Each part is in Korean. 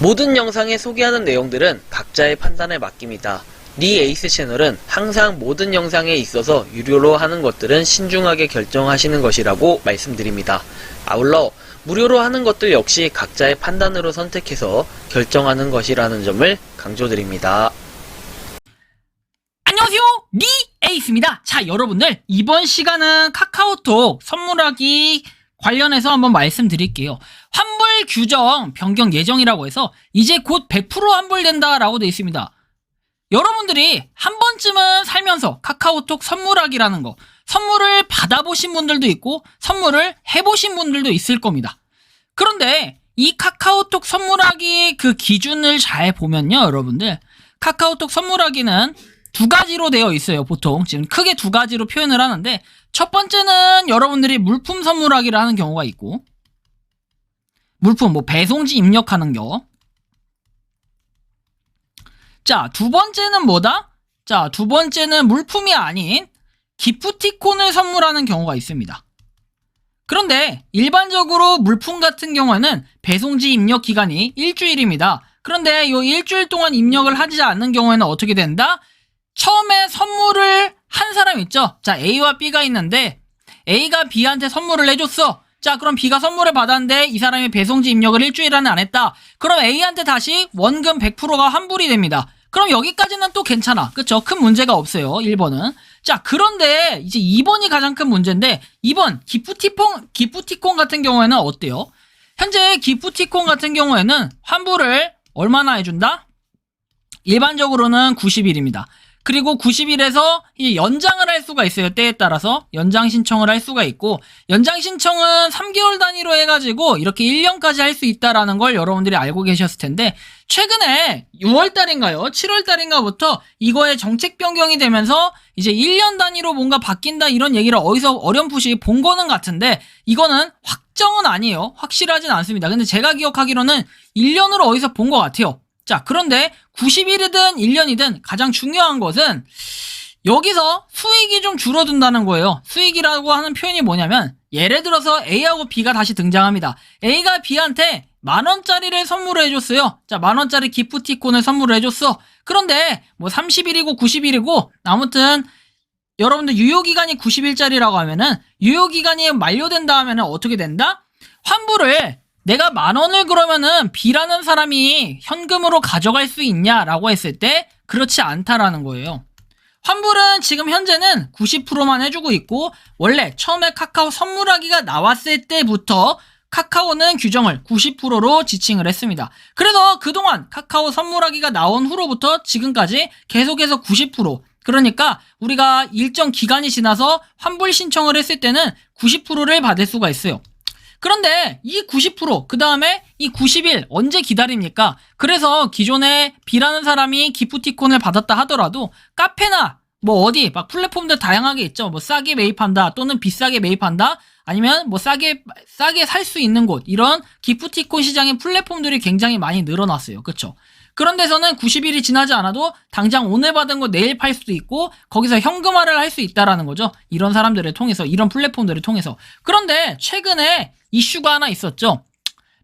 모든 영상에 소개하는 내용들은 각자의 판단에 맡깁니다. 니 에이스 채널은 항상 모든 영상에 있어서 유료로 하는 것들은 신중하게 결정하시는 것이라고 말씀드립니다. 아울러 무료로 하는 것들 역시 각자의 판단으로 선택해서 결정하는 것이라는 점을 강조드립니다. 안녕하세요, 니 에이스입니다. 자, 여러분들 이번 시간은 카카오톡 선물하기 관련해서 한번 말씀드릴게요. 환불 규정 변경 예정이라고 해서 이제 곧 100% 환불된다라고 되어 있습니다. 여러분들이 한 번쯤은 살면서 카카오톡 선물하기라는 거, 선물을 받아보신 분들도 있고 선물을 해보신 분들도 있을 겁니다. 그런데 이 카카오톡 선물하기 그 기준을 잘 보면요, 여러분들 카카오톡 선물하기는 두 가지로 되어 있어요. 보통 지금 크게 두 가지로 표현을 하는데, 첫 번째는 여러분들이 물품 선물하기를 하는 경우가 있고, 물품 배송지 입력하는 거. 자, 두 번째는 뭐다? 자, 두 번째는 물품이 아닌 기프티콘을 선물하는 경우가 있습니다. 그런데 일반적으로 물품 같은 경우에는 배송지 입력 기간이 일주일입니다. 그런데 이 일주일 동안 입력을 하지 않는 경우에는 어떻게 된다? 처음에 선물을 한 사람 있죠? 자, A와 B가 있는데 A가 B한테 선물을 해줬어. 자, 그럼 B가 선물을 받았는데 이 사람이 배송지 입력을 일주일 안에 안 했다. 그럼 A한테 다시 원금 100%가 환불이 됩니다. 그럼 여기까지는 또 괜찮아. 그쵸? 큰 문제가 없어요. 1번은. 자, 그런데 이제 2번이 가장 큰 문제인데, 2번 기프티콘 같은 경우에는 어때요? 현재 기프티콘 같은 경우에는 환불을 얼마나 해준다? 일반적으로는 90일입니다. 그리고 90일에서 연장을 할 수가 있어요. 때에 따라서 연장 신청을 할 수가 있고, 연장 신청은 3개월 단위로 해가지고 이렇게 1년까지 할 수 있다라는 걸 여러분들이 알고 계셨을 텐데, 최근에 6월달인가요? 7월달인가부터 이거의 정책 변경이 되면서 이제 1년 단위로 뭔가 바뀐다 이런 얘기를 어디서 어렴풋이 본 거는 같은데, 이거는 확정은 아니에요. 확실하진 않습니다. 근데 제가 기억하기로는 1년으로 어디서 본 것 같아요. 자, 그런데 90일이든 1년이든 가장 중요한 것은 여기서 수익이 좀 줄어든다는 거예요. 수익이라고 하는 표현이 뭐냐면, 예를 들어서 A하고 B가 다시 등장합니다. A가 B한테 10,000원짜리를 선물을 해줬어요. 자, 10,000원짜리 기프티콘을 선물을 해줬어. 그런데 30일이고 90일이고 아무튼 여러분들 유효기간이 90일짜리라고 하면은, 유효기간이 만료된다 하면은 어떻게 된다? 환불을 내가 10,000원을 그러면은 B라는 사람이 현금으로 가져갈 수 있냐라고 했을 때 그렇지 않다라는 거예요. 환불은 지금 현재는 90%만 해주고 있고, 원래 처음에 카카오 선물하기가 나왔을 때부터 카카오는 규정을 90%로 지칭을 했습니다. 그래서 그동안 카카오 선물하기가 나온 후로부터 지금까지 계속해서 90%, 그러니까 우리가 일정 기간이 지나서 환불 신청을 했을 때는 90%를 받을 수가 있어요. 그런데 이 90%, 그 다음에 이 90일 언제 기다립니까? 그래서 기존에 B라는 사람이 기프티콘을 받았다 하더라도 카페나 어디 막 플랫폼들 다양하게 있죠. 싸게 매입한다 또는 비싸게 매입한다, 아니면 싸게 살 수 있는 곳, 이런 기프티콘 시장의 플랫폼들이 굉장히 많이 늘어났어요. 그쵸? 그런 데서는 90일이 지나지 않아도 당장 오늘 받은 거 내일 팔 수도 있고, 거기서 현금화를 할 수 있다라는 거죠. 이런 사람들을 통해서, 이런 플랫폼들을 통해서. 그런데 최근에 이슈가 하나 있었죠.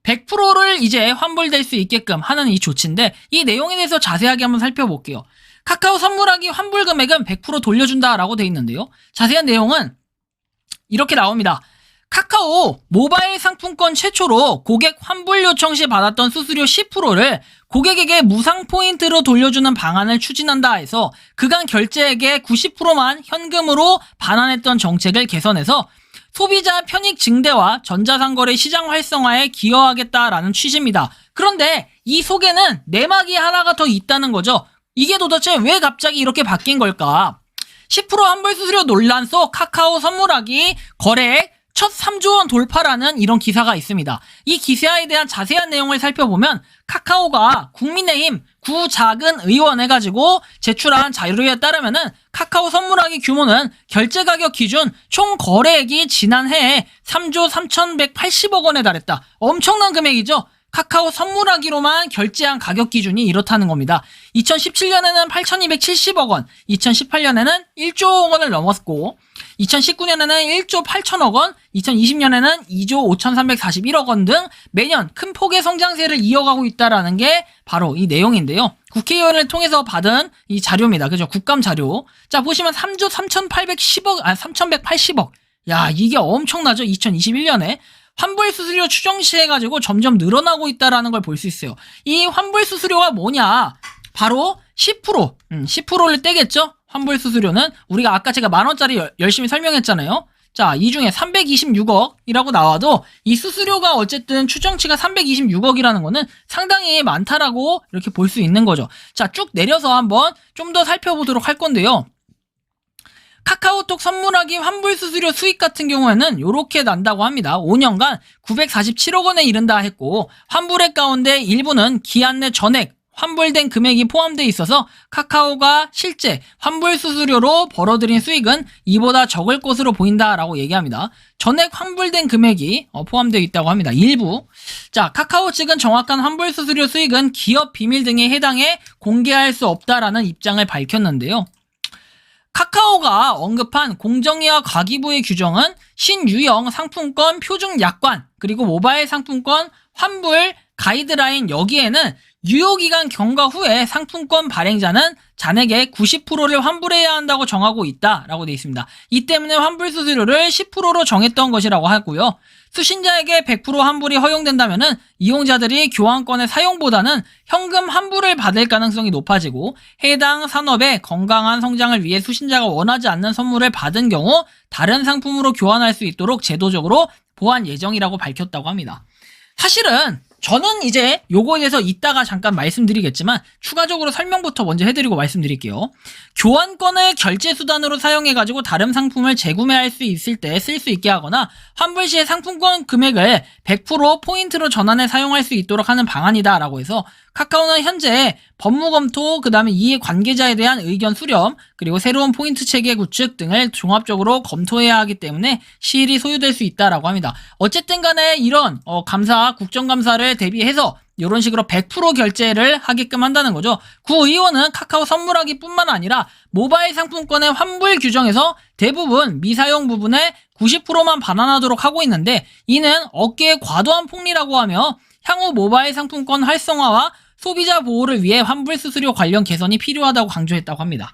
100%를 이제 환불될 수 있게끔 하는 이 조치인데, 이 내용에 대해서 자세하게 한번 살펴볼게요. 카카오 선물하기 환불 금액은 100% 돌려준다라고 돼 있는데요. 자세한 내용은 이렇게 나옵니다. 카카오 모바일 상품권 최초로 고객 환불 요청 시 받았던 수수료 10%를 고객에게 무상 포인트로 돌려주는 방안을 추진한다 해서 그간 결제액의 90%만 현금으로 반환했던 정책을 개선해서 소비자 편익 증대와 전자상거래 시장 활성화에 기여하겠다라는 취지입니다. 그런데 이 속에는 내막이 하나가 더 있다는 거죠. 이게 도대체 왜 갑자기 이렇게 바뀐 걸까? 10% 환불 수수료 논란 속 카카오 선물하기 거래액 첫 3조 원 돌파라는 이런 기사가 있습니다. 이 기사에 대한 자세한 내용을 살펴보면, 카카오가 국민의힘 구작은 의원 해가지고 제출한 자료에 따르면은 카카오 선물하기 규모는 결제 가격 기준 총 거래액이 지난해에 3조 3,180억 원에 달했다. 엄청난 금액이죠. 카카오 선물하기로만 결제한 가격 기준이 이렇다는 겁니다. 2017년에는 8,270억 원, 2018년에는 1조 원을 넘었고, 2019년에는 1조 8천억 원, 2020년에는 2조 5,341억 원 등 매년 큰 폭의 성장세를 이어가고 있다라는 게 바로 이 내용인데요. 국회의원을 통해서 받은 이 자료입니다. 그죠? 국감 자료. 자, 보시면 3조 3,180억. 야, 이게 엄청나죠? 2021년에. 환불수수료 추정시 해가지고 점점 늘어나고 있다라는 걸 볼 수 있어요. 이 환불수수료가 뭐냐? 바로 10%. 10%를 떼겠죠? 환불수수료는 우리가 아까 제가 10,000원짜리 열심히 설명했잖아요. 자, 이 중에 326억이라고 나와도 이 수수료가 어쨌든 추정치가 326억이라는 거는 상당히 많다라고 이렇게 볼 수 있는 거죠. 자, 쭉 내려서 한번 좀 더 살펴보도록 할 건데요. 카카오톡 선물하기 환불수수료 수익 같은 경우에는 이렇게 난다고 합니다. 5년간 947억 원에 이른다 했고, 환불액 가운데 일부는 기한 내 전액 환불된 금액이 포함되어 있어서 카카오가 실제 환불수수료로 벌어들인 수익은 이보다 적을 것으로 보인다라고 얘기합니다. 전액 환불된 금액이 포함되어 있다고 합니다. 일부. 자, 카카오 측은 정확한 환불수수료 수익은 기업 비밀 등에 해당해 공개할 수 없다라는 입장을 밝혔는데요. 카카오가 언급한 공정위와 과기부의 규정은 신유형 상품권 표준 약관 그리고 모바일 상품권 환불 가이드라인 여기에는 유효기간 경과 후에 상품권 발행자는 잔액의 90%를 환불해야 한다고 정하고 있다라고 되어 있습니다. 이 때문에 환불수수료를 10%로 정했던 것이라고 하고요. 수신자에게 100% 환불이 허용된다면은 이용자들이 교환권의 사용보다는 현금 환불을 받을 가능성이 높아지고 해당 산업의 건강한 성장을 위해 수신자가 원하지 않는 선물을 받은 경우 다른 상품으로 교환할 수 있도록 제도적으로 보완 예정이라고 밝혔다고 합니다. 사실은 저는 이제 요거에 대해서 이따가 잠깐 말씀드리겠지만 추가적으로 설명부터 먼저 해드리고 말씀드릴게요. 교환권을 결제수단으로 사용해가지고 다른 상품을 재구매할 수 있을 때 쓸 수 있게 하거나 환불 시에 상품권 금액을 100% 포인트로 전환해 사용할 수 있도록 하는 방안이다라고 해서 카카오는 현재 법무 검토, 그 다음에 이해 관계자에 대한 의견 수렴, 그리고 새로운 포인트 체계 구축 등을 종합적으로 검토해야 하기 때문에 시일이 소요될 수 있다라고 합니다. 어쨌든 간에 이런 감사, 국정감사를 대비해서 이런 식으로 100% 결제를 하게끔 한다는 거죠. 구의원은 카카오 선물하기 뿐만 아니라 모바일 상품권의 환불 규정에서 대부분 미사용 부분에 90%만 반환하도록 하고 있는데 이는 업계의 과도한 폭리라고 하며 향후 모바일 상품권 활성화와 소비자 보호를 위해 환불 수수료 관련 개선이 필요하다고 강조했다고 합니다.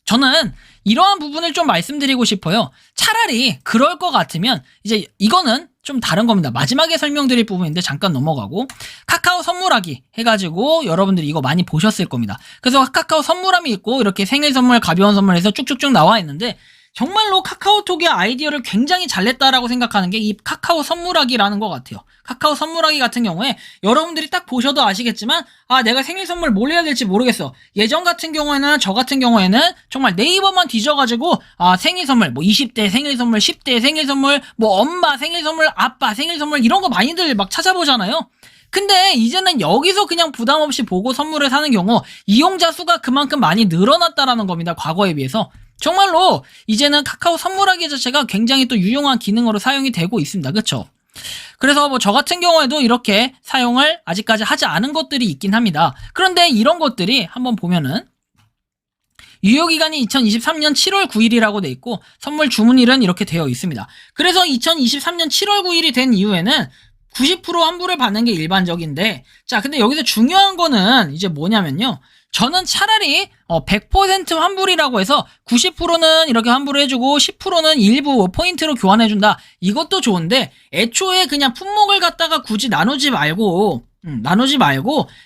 저는 이러한 부분을 좀 말씀드리고 싶어요. 차라리 그럴 것 같으면 이제 이거는 좀 다른 겁니다. 마지막에 설명드릴 부분인데 잠깐 넘어가고 카카오 선물하기 해가지고 여러분들이 이거 많이 보셨을 겁니다. 그래서 카카오 선물함이 있고 이렇게 생일 선물, 가벼운 선물해서 쭉쭉쭉 나와 있는데 정말로 카카오톡의 아이디어를 굉장히 잘 냈다라고 생각하는 게 이 카카오 선물하기라는 것 같아요. 카카오 선물하기 같은 경우에 여러분들이 딱 보셔도 아시겠지만 내가 생일 선물 뭘 해야 될지 모르겠어. 예전 같은 경우에는 저 같은 경우에는 정말 네이버만 뒤져가지고 생일 선물 뭐 20대 생일 선물, 10대 생일 선물, 뭐 엄마 생일 선물, 아빠 생일 선물 이런 거 많이들 막 찾아보잖아요. 근데 이제는 여기서 그냥 부담 없이 보고 선물을 사는 경우 이용자 수가 그만큼 많이 늘어났다라는 겁니다. 과거에 비해서. 정말로 이제는 카카오 선물하기 자체가 굉장히 또 유용한 기능으로 사용이 되고 있습니다. 그쵸? 그래서 뭐 저 같은 경우에도 이렇게 사용을 아직까지 하지 않은 것들이 있긴 합니다. 그런데 이런 것들이 한번 보면은 유효기간이 2023년 7월 9일이라고 돼 있고 선물 주문일은 이렇게 되어 있습니다. 그래서 2023년 7월 9일이 된 이후에는 90% 환불을 받는 게 일반적인데 자 근데 여기서 중요한 거는 이제 뭐냐면요. 저는 차라리 100% 환불이라고 해서 90%는 이렇게 환불을 해주고 10%는 일부 포인트로 교환해준다. 이것도 좋은데 애초에 그냥 품목을 갖다가 굳이 나누지 말고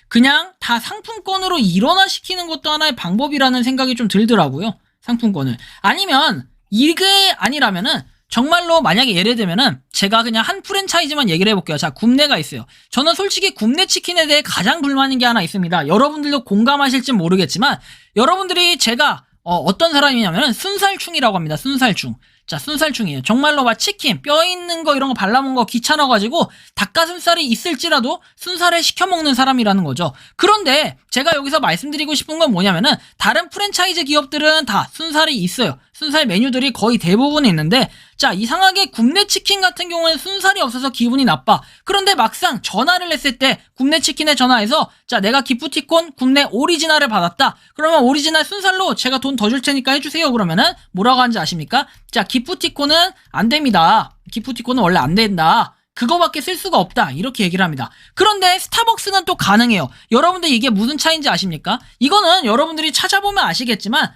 그냥 다 상품권으로 일원화시키는 것도 하나의 방법이라는 생각이 좀 들더라고요. 상품권을. 아니면 이게 아니라면은 정말로 만약에 예를 들면은 제가 그냥 한 프랜차이즈만 얘기를 해볼게요. 자, 굽네가 있어요. 저는 솔직히 굽네 치킨에 대해 가장 불만인 게 하나 있습니다. 여러분들도 공감하실지 모르겠지만 여러분들이 제가 어떤 사람이냐면은 순살충이라고 합니다. 순살충. 자, 순살충이에요. 정말로 막 치킨, 뼈 있는 거 이런 거 발라먹는 거 귀찮아가지고 닭가슴살이 있을지라도 순살을 시켜먹는 사람이라는 거죠. 그런데 제가 여기서 말씀드리고 싶은 건 뭐냐면은 다른 프랜차이즈 기업들은 다 순살이 있어요. 순살 메뉴들이 거의 대부분 있는데, 자, 이상하게 굽네 치킨 같은 경우에는 순살이 없어서 기분이 나빠. 그런데 막상 전화를 했을 때 굽네 치킨에 전화해서, 자, 내가 기프티콘 굽네 오리지널을 받았다. 그러면 오리지널 순살로 제가 돈 더 줄 테니까 해주세요. 그러면은 뭐라고 하는지 아십니까? 자, 기프티콘은 안 됩니다. 기프티콘은 원래 안 된다. 그거밖에 쓸 수가 없다. 이렇게 얘기를 합니다. 그런데 스타벅스는 또 가능해요. 여러분들 이게 무슨 차이인지 아십니까? 이거는 여러분들이 찾아보면 아시겠지만,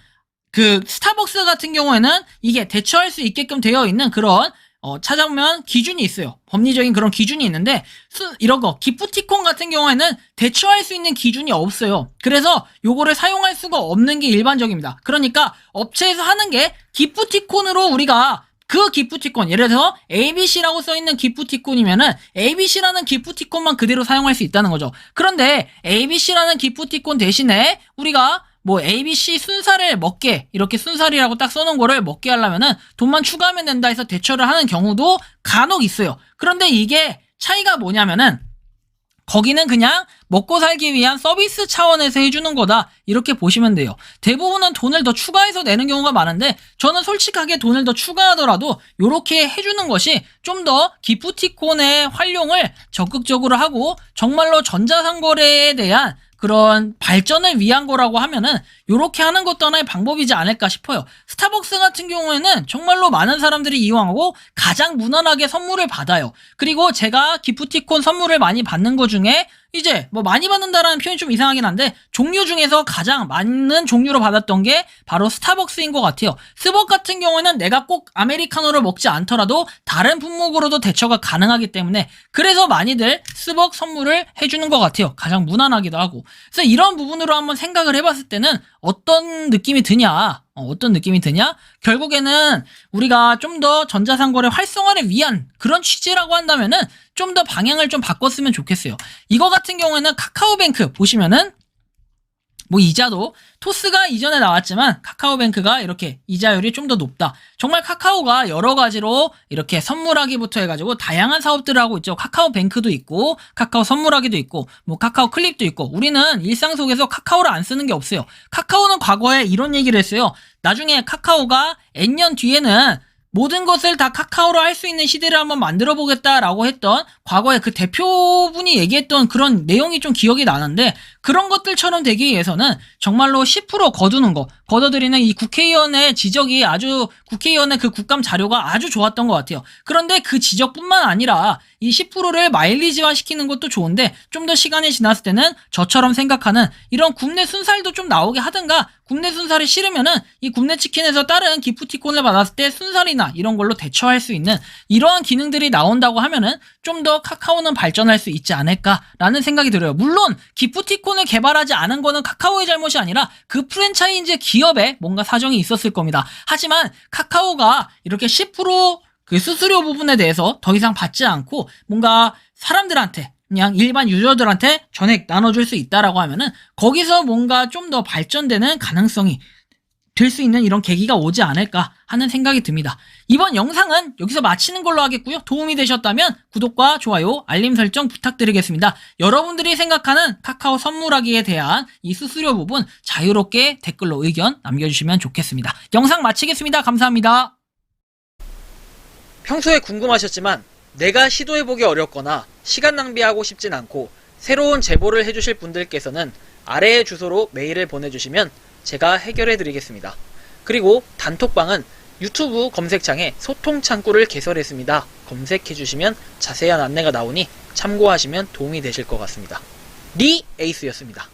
그 스타벅스 같은 경우에는 이게 대처할 수 있게끔 되어 있는 그런 찾아보면 기준이 있어요. 법리적인 그런 기준이 있는데, 이런 거 기프티콘 같은 경우에는 대처할 수 있는 기준이 없어요. 그래서 요거를 사용할 수가 없는 게 일반적입니다. 그러니까 업체에서 하는 게 기프티콘으로 우리가 그 기프티콘, 예를 들어서 ABC라고 써있는 기프티콘이면은 ABC라는 기프티콘만 그대로 사용할 수 있다는 거죠. 그런데 ABC라는 기프티콘 대신에 우리가 뭐 ABC 순살을 먹게, 이렇게 순살이라고 딱 써놓은 거를 먹게 하려면은 돈만 추가하면 된다 해서 대처를 하는 경우도 간혹 있어요. 그런데 이게 차이가 뭐냐면은 거기는 그냥 먹고 살기 위한 서비스 차원에서 해주는 거다, 이렇게 보시면 돼요. 대부분은 돈을 더 추가해서 내는 경우가 많은데, 저는 솔직하게 돈을 더 추가하더라도 이렇게 해주는 것이 좀 더 기프티콘의 활용을 적극적으로 하고 정말로 전자상거래에 대한 그런 발전을 위한 거라고 하면은 요렇게 하는 것도 하나의 방법이지 않을까 싶어요. 스타벅스 같은 경우에는 정말로 많은 사람들이 이용하고 가장 무난하게 선물을 받아요. 그리고 제가 기프티콘 선물을 많이 받는 것 중에, 이제 뭐 많이 받는다라는 표현이 좀 이상하긴 한데, 종류 중에서 가장 많은 종류로 받았던 게 바로 스타벅스인 것 같아요. 스벅 같은 경우에는 내가 꼭 아메리카노를 먹지 않더라도 다른 품목으로도 대처가 가능하기 때문에, 그래서 많이들 스벅 선물을 해주는 것 같아요. 가장 무난하기도 하고. 그래서 이런 부분으로 한번 생각을 해봤을 때는 어떤 느낌이 드냐? 결국에는 우리가 좀 더 전자상거래 활성화를 위한 그런 취지라고 한다면은 좀 더 방향을 좀 바꿨으면 좋겠어요. 이거 같은 경우에는 카카오뱅크 보시면은 뭐 이자도 토스가 이전에 나왔지만 카카오뱅크가 이렇게 이자율이 좀 더 높다. 정말 카카오가 여러 가지로 이렇게 선물하기부터 해가지고 다양한 사업들을 하고 있죠. 카카오뱅크도 있고 카카오 선물하기도 있고 뭐 카카오 클립도 있고, 우리는 일상 속에서 카카오를 안 쓰는 게 없어요. 카카오는 과거에 이런 얘기를 했어요. 나중에 카카오가 N년 뒤에는 모든 것을 다 카카오로 할 수 있는 시대를 한번 만들어 보겠다라고 했던, 과거에 그 대표분이 얘기했던 그런 내용이 좀 기억이 나는데, 그런 것들처럼 되기 위해서는 정말로 10% 거두는 거, 걷어들이는 이 국회의원의 지적이 아주, 국회의원의 그 국감 자료가 아주 좋았던 것 같아요. 그런데 그 지적뿐만 아니라 이 10%를 마일리지화 시키는 것도 좋은데, 좀 더 시간이 지났을 때는 저처럼 생각하는 이런 굽네 순살도 좀 나오게 하든가, 굽네 순살이 싫으면은 이 굽네 치킨에서 다른 기프티콘을 받았을 때 순살이나 이런 걸로 대처할 수 있는 이러한 기능들이 나온다고 하면은 좀 더 카카오는 발전할 수 있지 않을까라는 생각이 들어요. 물론 기프티콘을 개발하지 않은 거는 카카오의 잘못이 아니라 그 프랜차이즈 기업에 뭔가 사정이 있었을 겁니다. 하지만 카카오가 이렇게 10% 그 수수료 부분에 대해서 더 이상 받지 않고 뭔가 사람들한테, 그냥 일반 유저들한테 전액 나눠줄 수 있다라고 하면은 거기서 뭔가 좀 더 발전되는 가능성이 될 수 있는 이런 계기가 오지 않을까 하는 생각이 듭니다. 이번 영상은 여기서 마치는 걸로 하겠고요. 도움이 되셨다면 구독과 좋아요, 알림 설정 부탁드리겠습니다. 여러분들이 생각하는 카카오 선물하기에 대한 이 수수료 부분 자유롭게 댓글로 의견 남겨주시면 좋겠습니다. 영상 마치겠습니다. 감사합니다. 평소에 궁금하셨지만 내가 시도해보기 어렵거나 시간 낭비하고 싶진 않고 새로운 제보를 해주실 분들께서는 아래의 주소로 메일을 보내주시면 제가 해결해드리겠습니다. 그리고 단톡방은 유튜브 검색창에 소통 창구를 개설했습니다. 검색해주시면 자세한 안내가 나오니 참고하시면 도움이 되실 것 같습니다. 리 에이스였습니다.